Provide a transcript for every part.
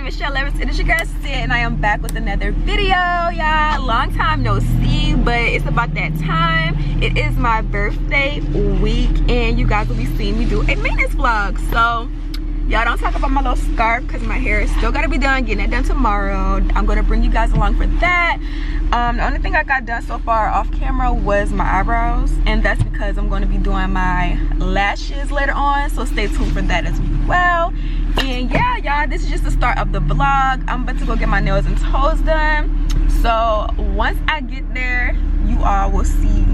name is Levis. It is your girl Sid, and I am back with another video, y'all. Long time no see, but it's about that time. It is my birthday week, and you guys will be seeing me do a maintenance vlog. So y'all don't talk about my little scarf because my hair is still gotta be done, getting it done tomorrow. I'm gonna bring you guys along for that. The only thing I got done so far off camera was my eyebrows, and that's because I'm going to be doing my lashes later on, so stay tuned for that as well. And yeah, y'all, this is just the start of the vlog. I'm about to go get my nails and toes done, so once I get there, you all will see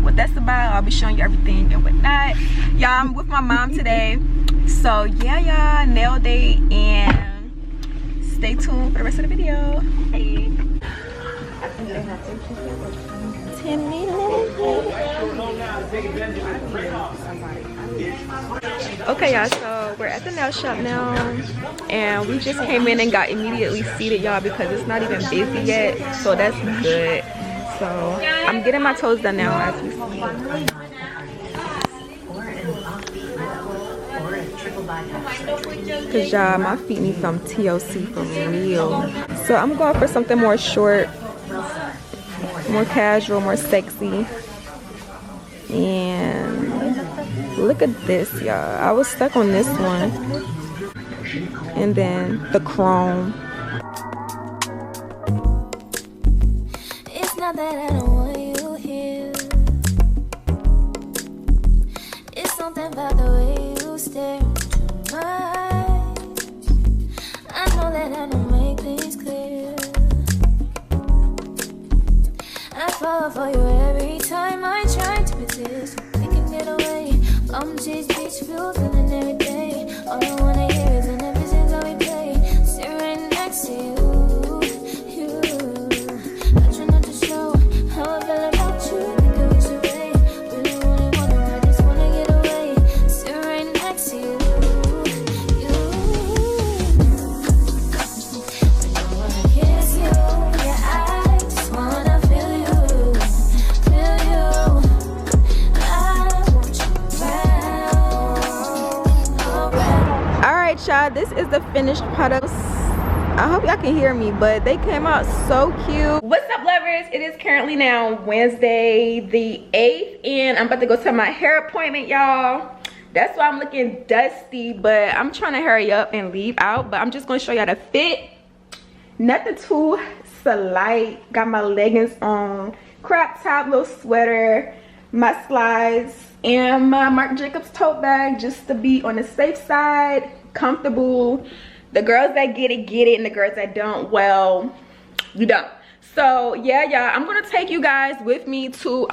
what that's about. I'll be showing you everything and whatnot. Y'all, I'm with my mom today, so yeah, y'all, nail date, and stay tuned for the rest of the video. Hey. 10 minutes. Okay, y'all, so we're at the nail shop now, and we just came in and got immediately seated, y'all, because it's not even busy yet, so that's good. So I'm getting my toes done now as we speak. Cause y'all, my feet need some TLC for real. So I'm going for something more short, more casual, more sexy. And look at this, y'all. I was stuck on this one, and then the chrome. It's not that I don't want you here. It's something about the way you stare into my eyes. I know that I don't make things clear. I fall for you every time I try to resist. We can get away from these beach views and every day. All I wanna hear is an every single time we play. Sit right next to you. I try not to show how I feel about you. Think I wish away. Really wanna, I just wanna get away. Sit right next to you. I don't wanna kiss you. Yeah, I just wanna feel you. Alright, y'all, this is the finished product. I hope y'all can hear me, but they came out so cute. What's up, lovers? It is currently now Wednesday the 8th, and I'm about to go to my hair appointment, y'all. That's why I'm looking dusty, but I'm trying to hurry up and leave out. But I'm just going to show y'all the fit. Nothing too slight. Got my leggings on, crop top, little sweater, my slides, and my Marc Jacobs tote bag, just to be on the safe side, comfortable. The girls that get it, and the girls that don't, well, you don't. So yeah, y'all, I'm gonna take you guys with me to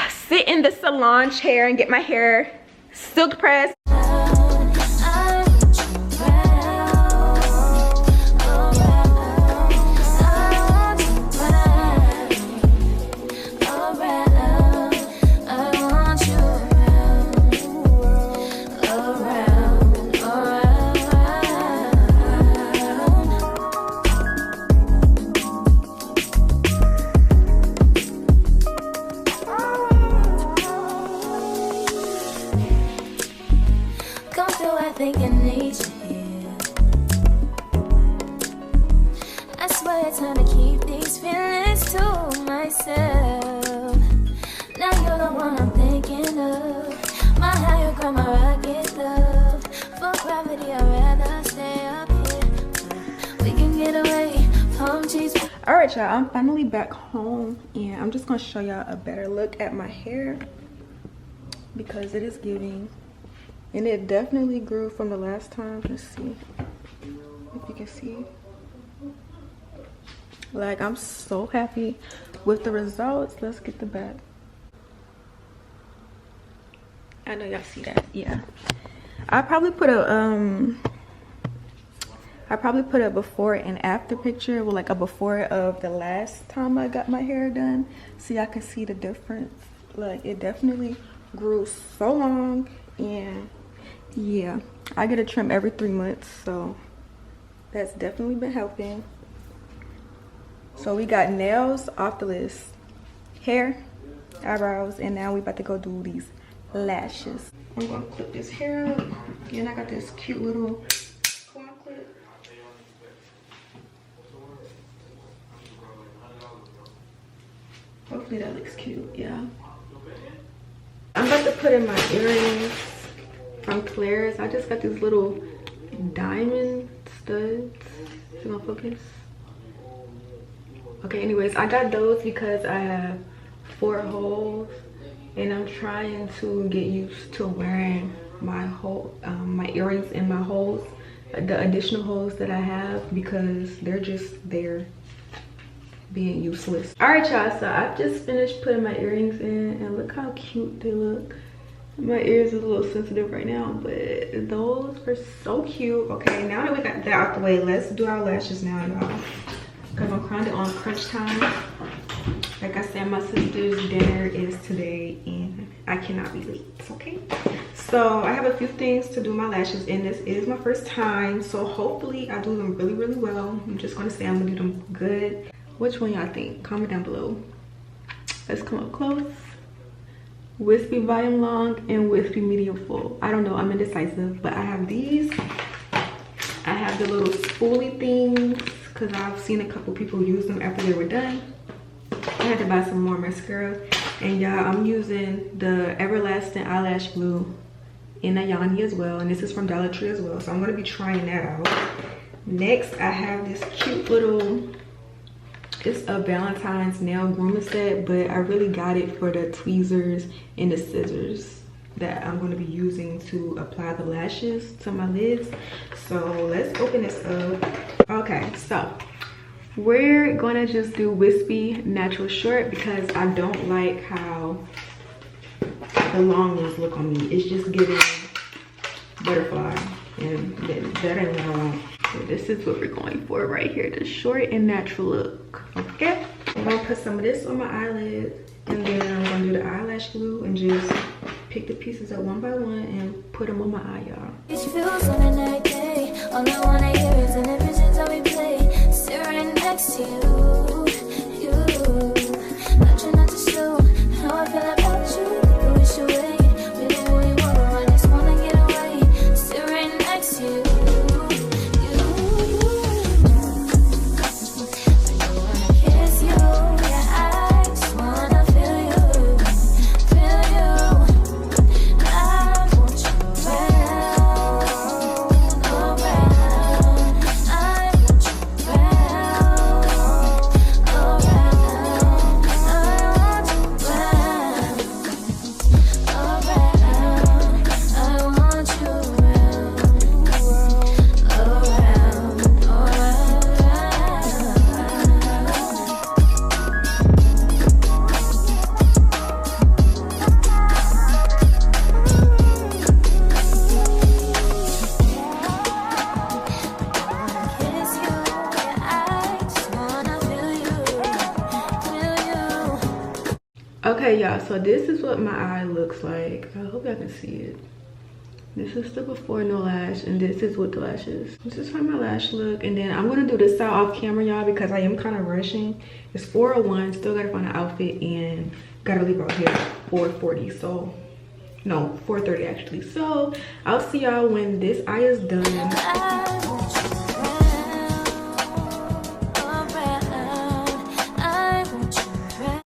sit in the salon chair and get my hair silk pressed. I think I need you here. I swear it's time to keep these feelings to myself. Now you're the one I'm thinking of. My higher ground, my rocket love. For gravity, I'd rather stay up here. We can get away from these. Alright, y'all, I'm finally back home, and I'm just gonna show y'all a better look at my hair because it is giving. And it definitely grew from the last time. Let's see if you can see. Like, I'm so happy with the results. Let's get the back. I know y'all see that. Yeah, I probably put a before and after picture, with like a before of the last time I got my hair done, so y'all can see the difference. Like, it definitely grew so long. And yeah, I get a trim every 3 months, so that's definitely been helping. So we got nails off the list, hair, eyebrows, and now we about to go do these lashes. I'm gonna clip this hair up, and I got this cute little claw clip. hopefully that looks cute. Yeah, I'm about to put in my earrings from Claire's. I just got these little diamond studs. Is it gonna focus? Okay, anyways, I got those because I have 4 holes and I'm trying to get used to wearing my my earrings in my holes, the additional holes that I have, because they're just there being useless. All right, y'all, so I've just finished putting my earrings in and look how cute they look. My ears are a little sensitive right now, but those are so cute. Okay, now that we got that out the way, let's do our lashes now, y'all, because I'm kind of on crunch time. Like I said, my sister's dinner is today and I cannot be late. Okay, so I have a few things to do my lashes, and this is my first time, so hopefully I do them really, really well. I'm just gonna say I'm gonna do them good. Which one y'all think? Comment down below. Let's come up close. Wispy volume long and wispy medium full. I don't know, I'm indecisive, but I have these. I have the little spoolie things because I've seen a couple people use them after they were done. I had to buy some more mascara, and y'all, I'm using the Everlasting Eyelash Glue in Ayani as well, and this is from Dollar Tree as well, so I'm gonna be trying that out. Next, I have this cute little, it's a Valentine's nail grooming set, but I really got it for the tweezers and the scissors that I'm going to be using to apply the lashes to my lids. So let's open this up. Okay, so we're gonna just do wispy natural short because I don't like how the long ones look on me. It's just giving butterfly, and that ain't what I want. So this is what we're going for right here, the short and natural look. Okay, I'm gonna put some of this on my eyelids, and then I'm gonna do the eyelash glue and just pick the pieces up one by one and put them on my eye, y'all. It feels on a night day. All I wanna hear is an visions that we play. Sit right next to you. I try not to show how I feel about you. You wish away. Really, really wanna run. Just wanna get away. Sit right next to you. Okay, y'all, so this is what my eye looks like. I hope y'all can see it. This is the before no lash, and this is what the lash is. This is how my lash look, and then I'm gonna do this side off camera, y'all, because I am kind of rushing. It's 4:01, still gotta find an outfit, and gotta leave out here at 4:40. So no, 4:30 actually. So I'll see y'all when this eye is done.